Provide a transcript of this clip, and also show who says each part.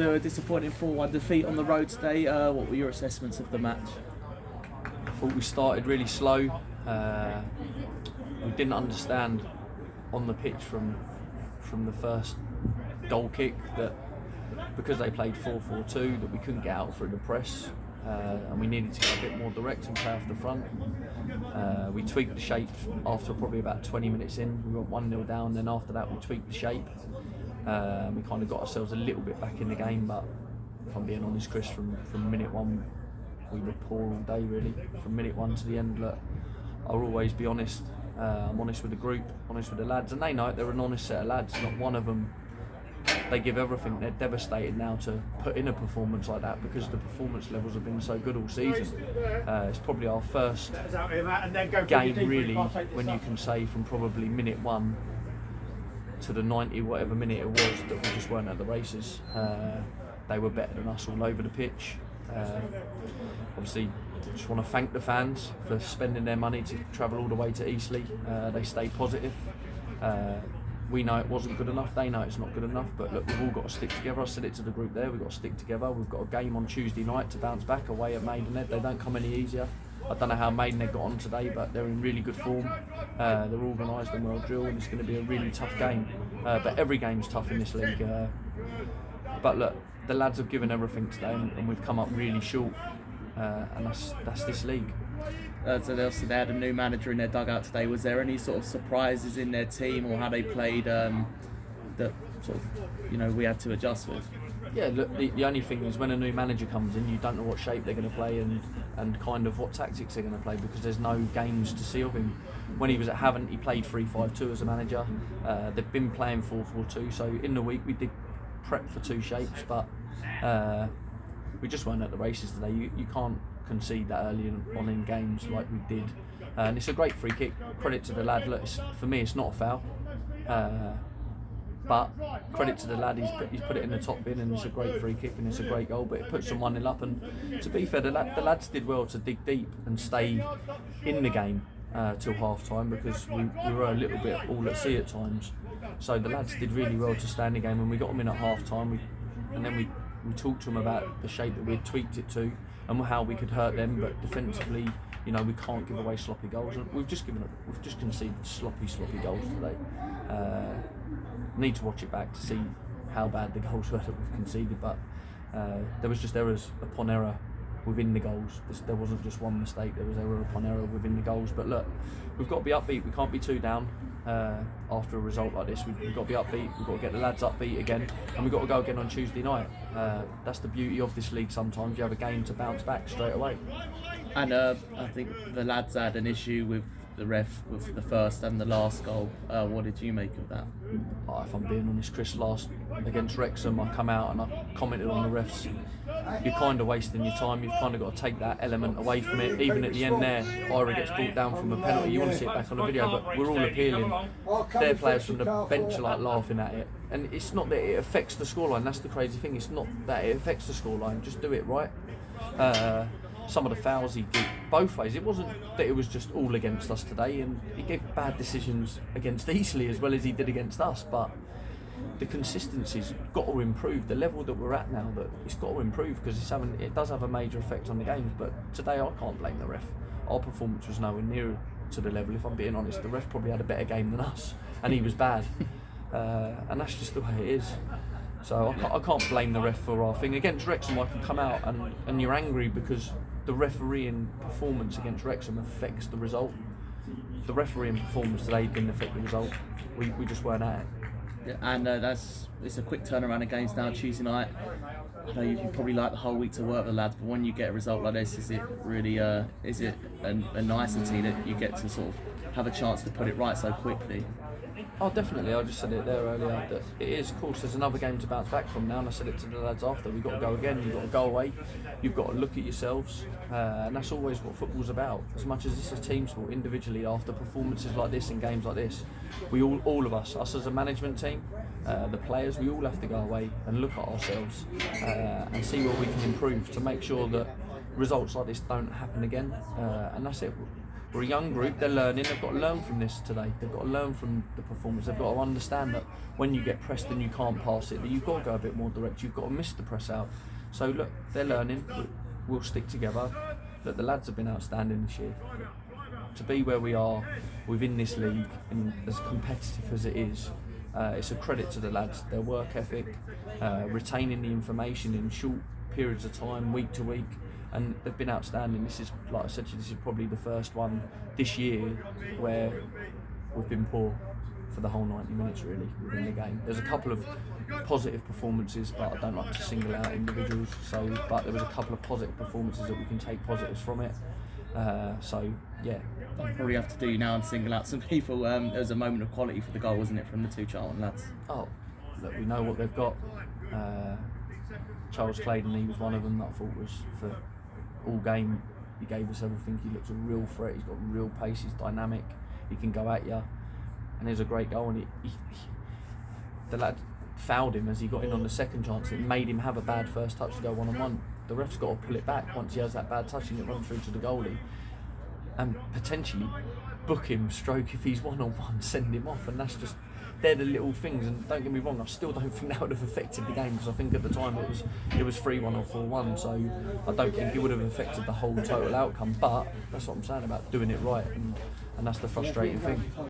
Speaker 1: after a disappointing 4-1 defeat on the road today, what were your assessments of the match?
Speaker 2: I thought we started really slow. We didn't understand on the pitch from the first goal kick that because they played 4-4-2 that we couldn't get out through the press, and we needed to get a bit more direct and play off the front. We tweaked the shape after probably about 20 minutes in. We went 1-0 down, then after that we tweaked the shape. We kind of got ourselves a little bit back in the game, but if I'm being honest, Chris, from minute one we were poor all day really. From minute one to the end, look, I'll always be honest. I'm honest with the group, honest with the lads, and they know it. They're an honest set of lads. Not one of them, they give everything. They're devastated now to put in a performance like that because the performance levels have been so good all season. It's probably our first game really when you can say from probably minute one to the 90 whatever minute it was that we just weren't at the races. They were better than us all over the pitch. Obviously just want to thank the fans for spending their money to travel all the way to Eastleigh. They stayed positive. We know it wasn't good enough, they know it's not good enough, but look, we've all got to stick together. I said it to the group there, we've got to stick together. We've got a game on Tuesday night to bounce back away at Maidenhead. They don't come any easier. I don't know how Maidenhead got on today, but they're in really good form. They're organised and well drilled, and it's going to be a really tough game. But every game's tough in this league. But look, the lads have given everything today, and we've come up really short. And that's this league.
Speaker 1: So they had a new manager in their dugout today. Was there any sort of surprises in their team or how they played that sort of we had to adjust with?
Speaker 2: Yeah, look, the only thing is when a new manager comes in, you don't know what shape they're going to play and kind of what tactics they're going to play because there's no games to see of him. When he was at Havant, he played 3-5-2 as a manager. They've been playing 4-4-2, so in the week we did prep for two shapes, but we just weren't at the races today. You can't concede that early on in games like we did. And it's a great free kick. Credit to the lad. Look, for me, it's not a foul. But credit to the lad, he's put it in the top bin, and it's a great free kick and it's a great goal. But it puts them 1-0 up. And to be fair, the lads did well to dig deep and stay in the game till half time because we were a little bit all at sea at times. So the lads did really well to stay in the game, and we got them in at half time. And then we talked to them about the shape that we had tweaked it to and how we could hurt them, but defensively, we can't give away sloppy goals. And we've just conceded sloppy goals today. Need to watch it back to see how bad the goals were that we've conceded, but there was just errors upon error within the goals. There wasn't just one mistake, there was error upon error within the goals. But look, we've got to be upbeat, we can't be too down after a result like this. We've got to be upbeat, we've got to get the lads upbeat again, and we've got to go again on Tuesday night. That's the beauty of this league. Sometimes you have a game to bounce back straight away.
Speaker 1: And I think the lads had an issue with the ref with the first and the last goal. What did you make of that?
Speaker 2: If I'm being honest, Chris, last against Wrexham, I come out and I commented on the refs. You're kind of wasting your time. You've kind of got to take that element away from it. Even at the end there, Ira gets brought down from a penalty. You want to see it back on the video, but we're all appealing. Their players from the bench are like laughing at it. And it's not that it affects the scoreline. That's the crazy thing. It's not that it affects the scoreline. Just do it right. Some of the fouls he did both ways. It wasn't that it was just all against us today, and he gave bad decisions against Eastleigh as well as he did against us, but the consistency's got to improve. The level that we're at now, that it's got to improve because it does have a major effect on the games. But today I can't blame the ref. Our performance was nowhere near to the level. If I'm being honest, the ref probably had a better game than us, and he was bad. And that's just the way it is. So I can't blame the ref for our thing. Against Wrexham, I can come out and you're angry because the refereeing performance against Wrexham affects the result. The refereeing performance today didn't affect the result. We just weren't at it.
Speaker 1: Yeah, and it's a quick turnaround of games now Tuesday night. I know you probably like the whole week to work with the lads, but when you get a result like this, is it really is it a nicety that you get to sort of have a chance to put it right so quickly?
Speaker 2: Oh, definitely. I just said it there earlier that it is. Of course, there's another game to bounce back from now, and I said it to the lads after. We've got to go again. You've got to go away. You've got to look at yourselves, and that's always what football's about. As much as it's a team sport, individually, after performances like this and games like this, we all of us as a management team, the players, we all have to go away and look at ourselves and see where we can improve to make sure that results like this don't happen again. And that's it. We're a young group, they're learning, they've got to learn from this today. They've got to learn from the performance. They've got to understand that when you get pressed and you can't pass it, that you've got to go a bit more direct, you've got to miss the press out. So look, they're learning, we'll stick together. Look, the lads have been outstanding this year. To be where we are within this league and as competitive as it is, it's a credit to the lads, their work ethic, retaining the information in short periods of time, week to week, and they've been outstanding. This is, like I said to you, this is probably the first one this year where we've been poor for the whole 90 minutes really within the game. There's a couple of positive performances, but I don't like to single out individuals, but there was a couple of positive performances that we can take positives from it. So yeah,
Speaker 1: Probably have to do now and single out some people. There was a moment of quality for the goal, wasn't it, from the two Charlton lads?
Speaker 2: oh look, we know what they've got. Charles Claydon, he was one of them that I thought was, for all game, he gave us everything. He looks a real threat, he's got real pace, he's dynamic, he can go at you, and there's a great goal. And the lad fouled him as he got in on the second chance. It made him have a bad first touch to go one-on-one. The ref's got to pull it back once he has that bad touch and it runs through to the goalie, and potentially book him, stroke if he's one-on-one, send him off. And that's just, they're the little things. And don't get me wrong, I still don't think that would have affected the game, because I think at the time it was 3-1 or 4-1, so I don't think it would have affected the whole total outcome. But that's what I'm saying about doing it right, and that's the frustrating thing.